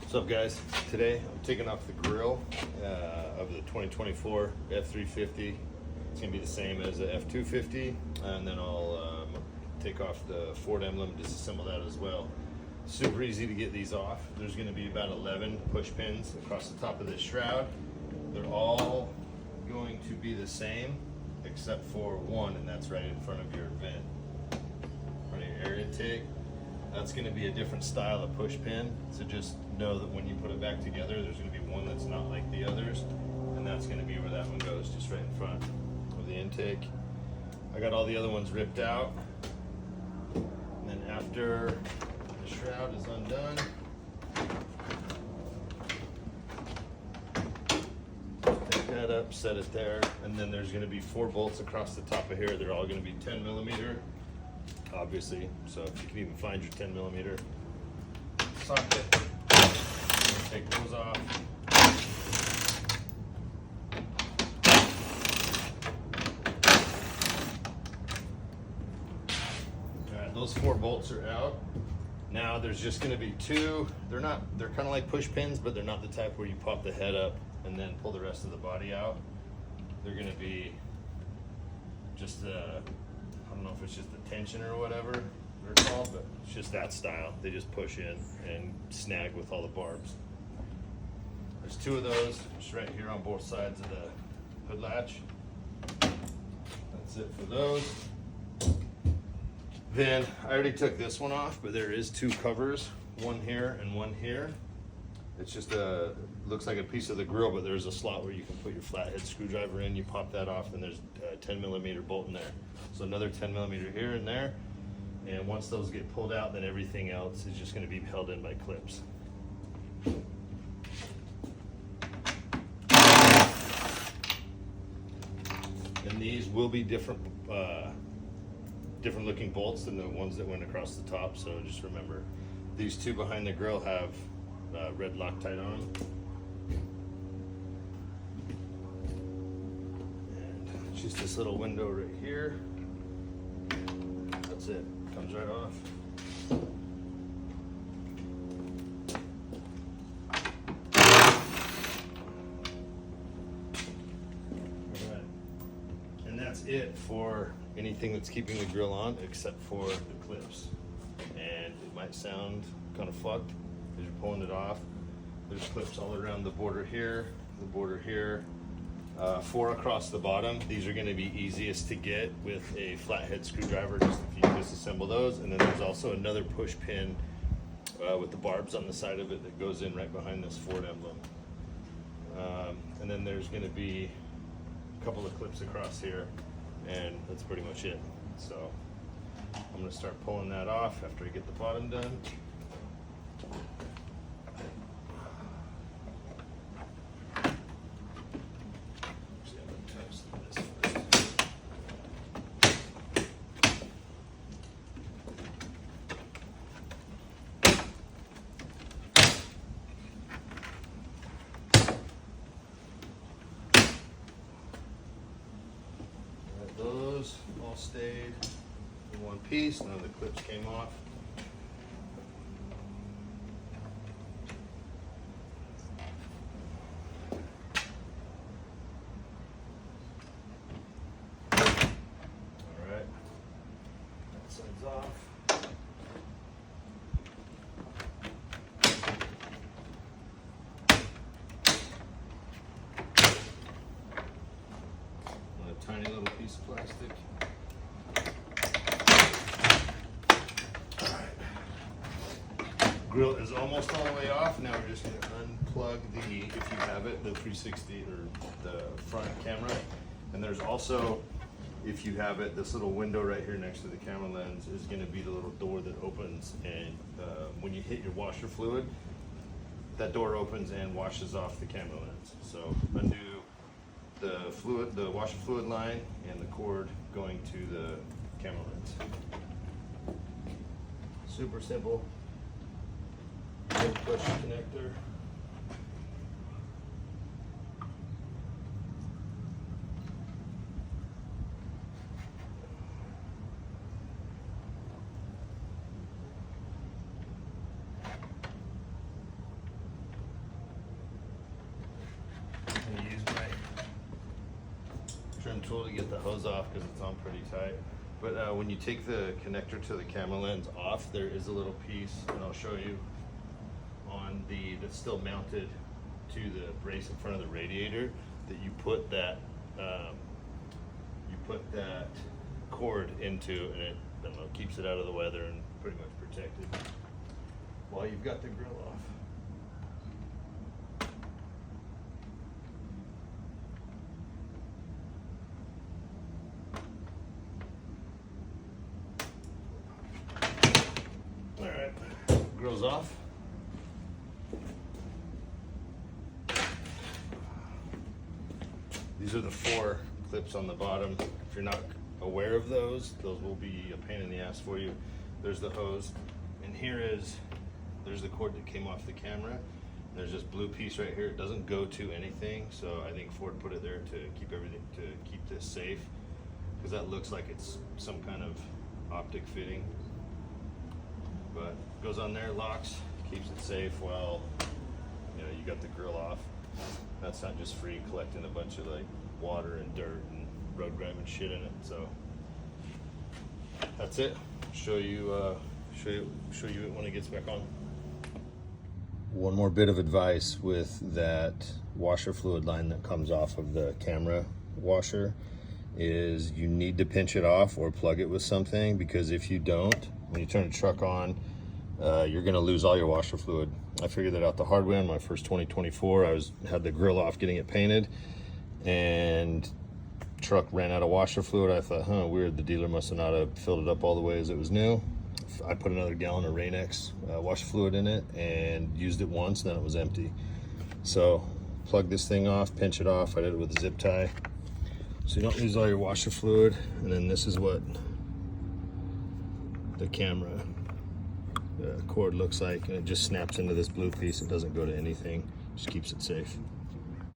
What's up, guys? Today I'm taking off the grill of the 2024 F350. It's gonna be the same as the F250, and then I'll take off the Ford emblem, disassemble that as well. Super easy to get these off. There's gonna be about 11 push pins across the top of this shroud. They're all going to be the same except for one, and that's right in front of your vent, in front of your air intake. That's going to be a different style of push pin, so just know that when you put it back together, there's going to be one that's not like the others, and that's going to be where that one goes, just right in front of the intake. I got all the other ones ripped out, and then after the shroud is undone, take that up, set it there, and then there's going to be 4 bolts across the top of here. They're all going to be 10 millimeter. Obviously, so if you can even find your 10 millimeter socket, take those off. All right, those 4 bolts are out. Now there's just going to be 2. They're kind of like push pins, but they're not the type where you pop the head up and then pull the rest of the body out. They're going to be just I don't know if it's just a tension or whatever they're called, but it's just that style. They just push in and snag with all the barbs. There's 2 of those just right here on both sides of the hood latch. That's it for those. Then I already took this one off, but there is 2 covers, one here and one here. It's just looks like a piece of the grill, but there's a slot where you can put your flathead screwdriver in. You pop that off, and there's a 10 millimeter bolt in there. So another 10 millimeter here and there. And once those get pulled out, then everything else is just going to be held in by clips. And these will be different looking bolts than the ones that went across the top. So just remember, these 2 behind the grill have red Loctite on them. And it's just this little window right here. That's it. Comes right off. Alright. And that's it for anything that's keeping the grill on except for the clips. And it might sound kind of fucked as you're pulling it off. There's clips all around the border here, 4 across the bottom. These are going to be easiest to get with a flathead screwdriver, just if you disassemble those. And then there's also another push pin with the barbs on the side of it that goes in right behind this Ford emblem. And then there's going to be a couple of clips across here, and that's pretty much it. So I'm going to start pulling that off after I get the bottom done. Those all stayed in one piece. None of the clips came off. All right, that side's off. Tiny little piece of plastic. Alright. Grill is almost all the way off. Now we're just going to unplug the, if you have it, the 360 or the front camera. And there's also, if you have it, this little window right here next to the camera lens is going to be the little door that opens, and when you hit your washer fluid, that door opens and washes off the camera lens. So undo the washer fluid line and the cord going to the camera lens. Super simple. Push connector. tool to get the hose off because it's on pretty tight. But when you take the connector to the camera lens off, there is a little piece, and I'll show you on that's still mounted to the brace in front of the radiator, that you put that cord into, and it, I don't know, keeps it out of the weather and pretty much protected while you've got the grill off. All right, grill's off. These are the 4 clips on the bottom. If you're not aware of those will be a pain in the ass for you. There's the hose, and there's the cord that came off the camera. There's this blue piece right here. It doesn't go to anything, so I think Ford put it there to keep this safe, because that looks like it's some kind of optic fitting. But it goes on there, locks, keeps it safe while you got the grill off. That's not just free collecting a bunch of like water and dirt and road grime and shit in it. So that's it. Show you it when it gets back on. One more bit of advice with that washer fluid line that comes off of the camera washer is you need to pinch it off or plug it with something, because if you don't, when you turn the truck on, you're gonna lose all your washer fluid. I figured that out the hard way on my first 2024. I had the grill off getting it painted, and truck ran out of washer fluid. I thought, weird, the dealer must have not have filled it up all the way as it was new. I put another gallon of Rain-X washer fluid in it and used it once, then it was empty. So plug this thing off, pinch it off. I did it with a zip tie, so you don't lose all your washer fluid. And then this is what the camera cord looks like, and it just snaps into this blue piece. It doesn't go to anything, just keeps it safe.